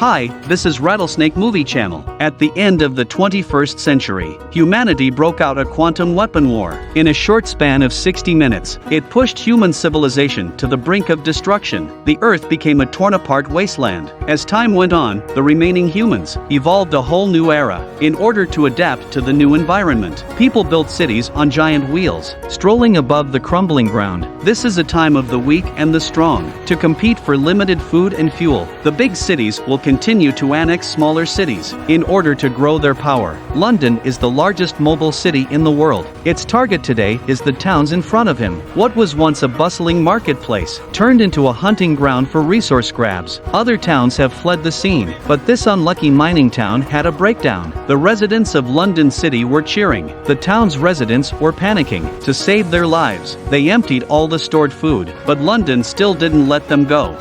Hi, this is Rattlesnake Movie Channel. At the end of the 21st century, humanity broke out a quantum weapon war. In a short span of 60 minutes, it pushed human civilization to the brink of destruction. The Earth became a torn-apart wasteland. As time went on, the remaining humans evolved a whole new era. In order to adapt to the new environment, people built cities on giant wheels, strolling above the crumbling ground. This is a time of the weak and the strong. To compete for limited food and fuel, the big cities will continue to annex smaller cities in order to grow their power. London is the largest mobile city in the world. Its target today is the towns in front of him. What was once a bustling marketplace turned into a hunting ground for resource grabs. Other towns have fled the scene, but this unlucky mining town had a breakdown. The residents of London City were cheering. The town's residents were panicking. To save their lives, they emptied all the stored food, but London still didn't let them go.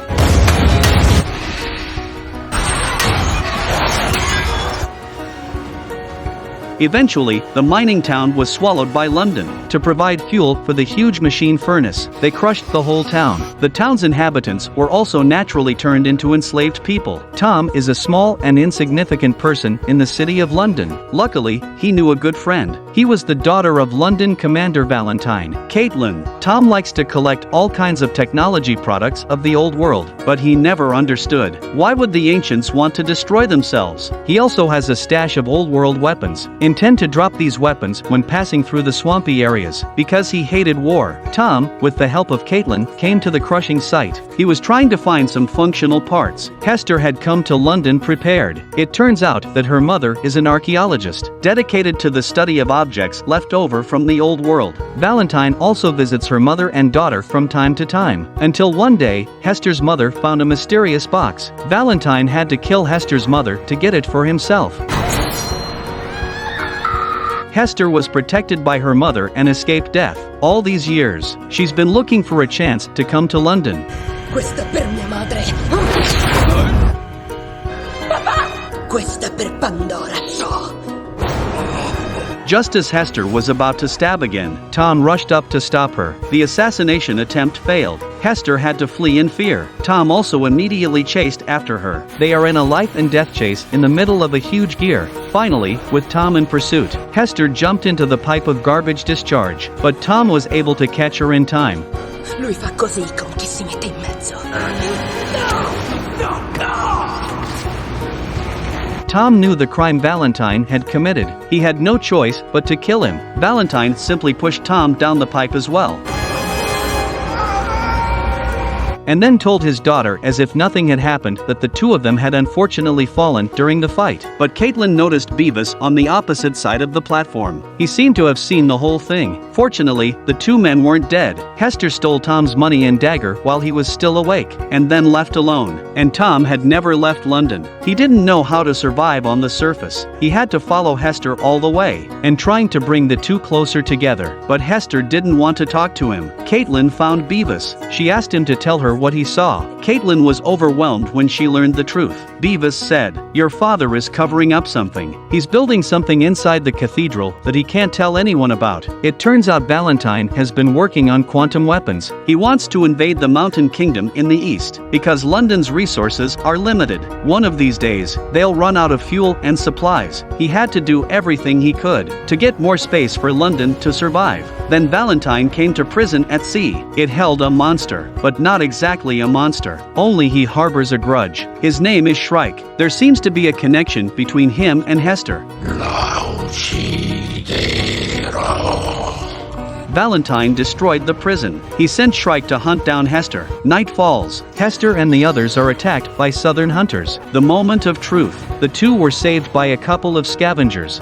Eventually, the mining town was swallowed by London. To provide fuel for the huge machine furnace, they crushed the whole town. The town's inhabitants were also naturally turned into enslaved people. Tom is a small and insignificant person in the city of London. Luckily, he knew a good friend. He was the daughter of London Commander Valentine, Caitlin. Tom likes to collect all kinds of technology products of the old world, but he never understood. Why would the ancients want to destroy themselves? He also has a stash of old world weapons. Intend to drop these weapons when passing through the swampy areas, because he hated war. Tom, with the help of Caitlin, came to the crushing site. He was trying to find some functional parts. Hester had come to London prepared. It turns out that her mother is an archaeologist, dedicated to the study of objects left over from the old world. Valentine also visits her mother and daughter from time to time, until one day, Hester's mother found a mysterious box. Valentine had to kill Hester's mother to get it for himself. Hester was protected by her mother and escaped death. All these years, she's been looking for a chance to come to London. Questa per mia madre. Papà! Questa per Pandora Shaw. Just as Hester was about to stab again, Tom rushed up to stop her. The assassination attempt failed. Hester had to flee in fear. Tom also immediately chased after her. They are in a life and death chase in the middle of a huge gear. Finally, with Tom in pursuit, Hester jumped into the pipe of garbage discharge, but Tom was able to catch her in time. Lui fa così con chi si mette in mezzo. Tom knew the crime Valentine had committed. He had no choice but to kill him. Valentine simply pushed Tom down the pipe as well, and then told his daughter as if nothing had happened that the two of them had unfortunately fallen during the fight. But Caitlin noticed Beavis on the opposite side of the platform. He seemed to have seen the whole thing. Fortunately, the two men weren't dead. Hester stole Tom's money and dagger while he was still awake, and then left alone. And Tom had never left London. He didn't know how to survive on the surface. He had to follow Hester all the way, and trying to bring the two closer together. But Hester didn't want to talk to him. Caitlin found Beavis. She asked him to tell her what he saw. Caitlin was overwhelmed when she learned the truth. Beavis said, "Your father is covering up something. He's building something inside the cathedral that he can't tell anyone about." It turns out Valentine has been working on quantum weapons. He wants to invade the Mountain Kingdom in the east, because London's resources are limited. One of these days, they'll run out of fuel and supplies. He had to do everything he could to get more space for London to survive. Then Valentine came to prison at sea. It held a monster, but not exactly a monster. Only he harbors a grudge. His name is Shrike. There seems to be a connection between him and Hester. Valentine destroyed the prison. He sent Shrike to hunt down Hester. Night falls. Hester and the others are attacked by southern hunters. The moment of truth. The two were saved by a couple of scavengers.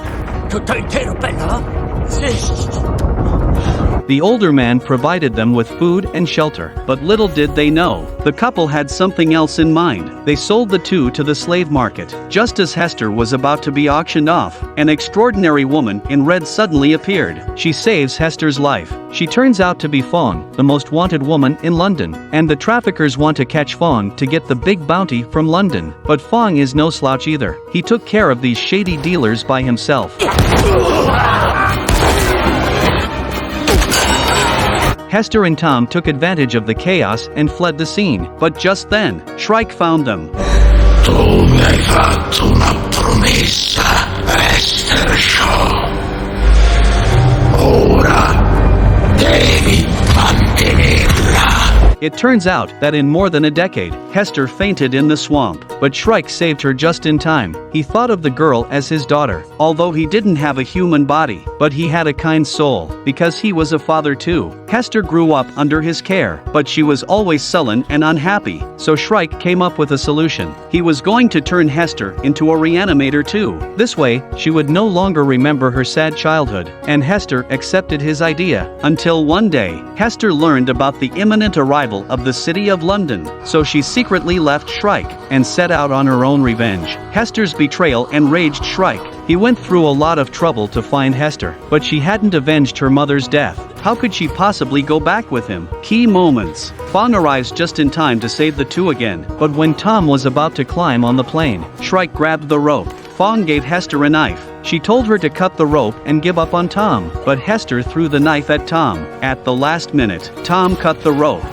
The older man provided them with food and shelter, but little did they know, the couple had something else in mind. They sold the two to the slave market. Just as Hester was about to be auctioned off, an extraordinary woman in red suddenly appeared. She saves Hester's life. She turns out to be Fawn, the most wanted woman in London, and the traffickers want to catch Fawn to get the big bounty from London. But Fawn is no slouch either. He took care of these shady dealers by himself. Hester and Tom took advantage of the chaos and fled the scene, but just then, Shrike found them. hai fatto una promessa, Hector Shaw. Ora devi mantenerla. It turns out that in more than a decade, Hector fainted in the swamp, but Shrike saved her just in time. He thought of the girl as his daughter, although he didn't have a human body, but he had a kind soul, because he was a father too. Hector grew up under his care, but she was always sullen and unhappy, so Shrike came up with a solution. He was going to turn Hector into a reanimator too. This way, she would no longer remember her sad childhood, and Hector accepted his idea, until one day, Hector learned about the imminent arrival of the city of London, so she secretly left Shrike and set out on her own revenge. Hector's betrayal enraged Shrike. He went through a lot of trouble to find Hector, but she hadn't avenged her mother's death. How could she possibly go back with him? Key moments. Fawn arrives just in time to save the two again, but when Tom was about to climb on the plane, Shrike grabbed the rope. Fawn gave Hector a knife. She told her to cut the rope and give up on Tom, but Hector threw the knife at Tom. At the last minute, Tom cut the rope.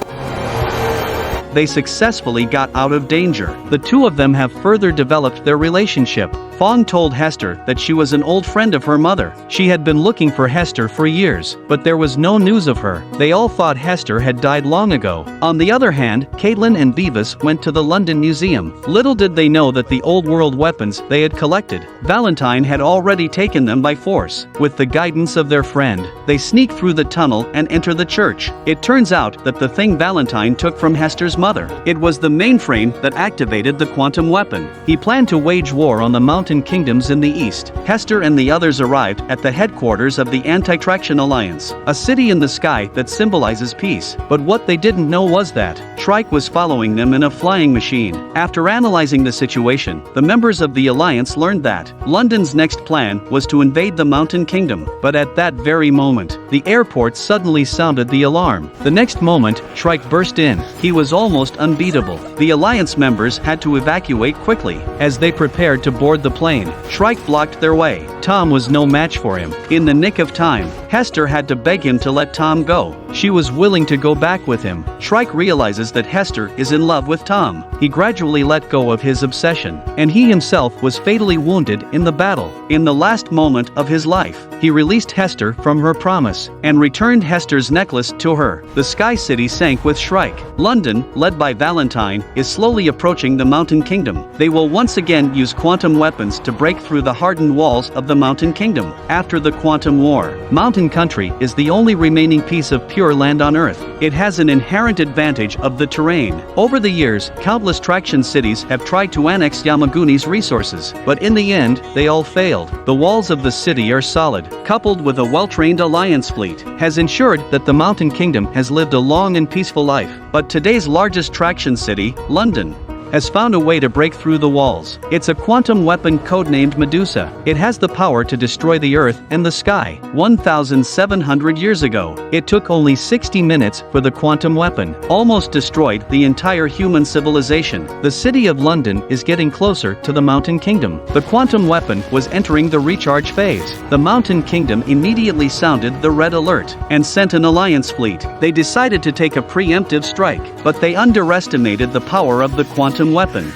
They successfully got out of danger. The two of them have further developed their relationship. Fawn told Hector that she was an old friend of her mother. She had been looking for Hector for years, but there was no news of her. They all thought Hector had died long ago. On the other hand, Caitlin and Beavis went to the London Museum. Little did they know that the old world weapons they had collected, Valentine had already taken them by force. With the guidance of their friend, they sneak through the tunnel and enter the church. It turns out that the thing Valentine took from Hector's mother, it was the mainframe that activated the quantum weapon. He planned to wage war on the mountain kingdoms in the east. Hector and the others arrived at the headquarters of the Anti-Traction Alliance, a city in the sky that symbolizes peace. But what they didn't know was that Shrike was following them in a flying machine. After analyzing the situation, the members of the Alliance learned that London's next plan was to invade the Mountain Kingdom. But at that very moment, the airport suddenly sounded the alarm. The next moment, Shrike burst in. He was almost unbeatable. The Alliance members had to evacuate quickly. As they prepared to board the plane, Shrike blocked their way. Tom was no match for him. In the nick of time, Hector had to beg him to let Tom go. She was willing to go back with him. Shrike realizes that Hector is in love with Tom. He gradually let go of his obsession, and he himself was fatally wounded in the battle. In the last moment of his life, he released Hector from her promise and returned Hector's necklace to her. The Sky City sank with Shrike. London, led by Valentine, is slowly approaching the Mountain Kingdom. They will once again use quantum weapons to break through the hardened walls of the Mountain Kingdom. After the Quantum War, Mountain Country is the only remaining piece of pure land on Earth. It has an inherent advantage of the terrain. Over the years, countless traction cities have tried to annex Yamaguni's resources, but in the end, they all failed. The walls of the city are solid, coupled with a well-trained alliance fleet, has ensured that the Mountain Kingdom has lived a long and peaceful life. But today's largest traction city, London, has found a way to break through the walls. It's a quantum weapon codenamed Medusa. It has the power to destroy the Earth and the sky. 1,700 years ago, it took only 60 minutes for the quantum weapon almost destroyed the entire human civilization. The city of London is getting closer to the Mountain Kingdom. The quantum weapon was entering the recharge phase. The Mountain Kingdom immediately sounded the red alert and sent an alliance fleet. They decided to take a preemptive strike, but they underestimated the power of the quantum weapon.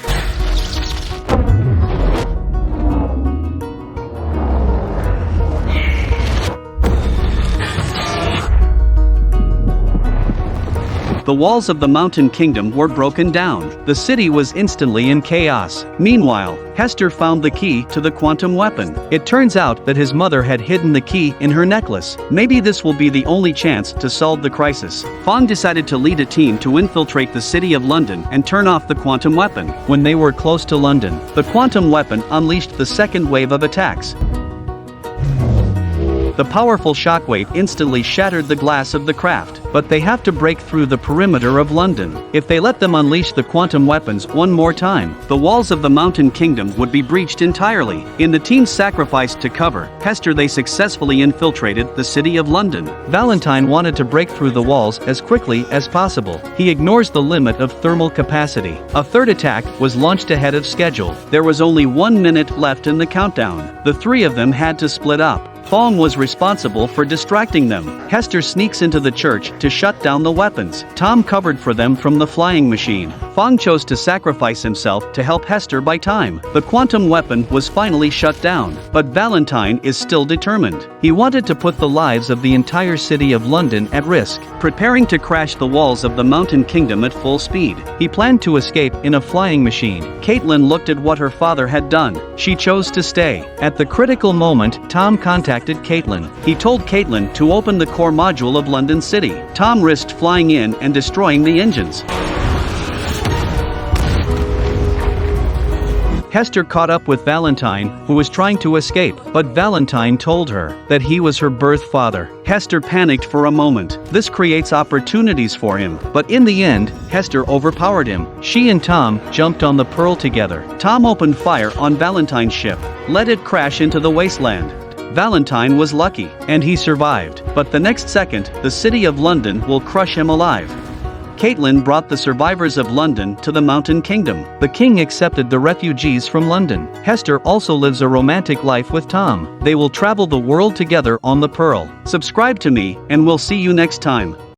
The walls of the Mountain Kingdom were broken down. The city was instantly in chaos. Meanwhile, Hector found the key to the quantum weapon. It turns out that his mother had hidden the key in her necklace. Maybe this will be the only chance to solve the crisis. Fawn decided to lead a team to infiltrate the city of London and turn off the quantum weapon. When they were close to London, the quantum weapon unleashed the second wave of attacks. The powerful shockwave instantly shattered the glass of the craft, but they have to break through the perimeter of London. If they let them unleash the quantum weapons one more time, the walls of the Mountain Kingdom would be breached entirely. In the team's sacrifice to cover Hector, they successfully infiltrated the city of London. Valentine wanted to break through the walls as quickly as possible. He ignores the limit of thermal capacity. A third attack was launched ahead of schedule. There was only 1 minute left in the countdown. The three of them had to split up. Fong was responsible for distracting them. Hector sneaks into the church to shut down the weapons. Tom covered for them from the flying machine. Fong chose to sacrifice himself to help Hector buy time. The quantum weapon was finally shut down, but Valentine is still determined. He wanted to put the lives of the entire city of London at risk, preparing to crash the walls of the Mountain Kingdom at full speed. He planned to escape in a flying machine. Caitlin looked at what her father had done. She chose to stay. At the critical moment, Tom contacted Caitlin. He told Caitlin to open the core module of London City. Tom risked flying in and destroying the engines. Hector caught up with Valentine, who was trying to escape, but Valentine told her that he was her birth father. Hector panicked for a moment. This creates opportunities for him, but in the end, Hector overpowered him. She and Tom jumped on the Pearl together. Tom opened fire on Valentine's ship, let it crash into the wasteland. Valentine was lucky, and he survived, but the next second, the city of London will crush him alive. Caitlin brought the survivors of London to the Mountain Kingdom. The king accepted the refugees from London. Hector also lives a romantic life with Tom. They will travel the world together on the Pearl. Subscribe to me, and we'll see you next time.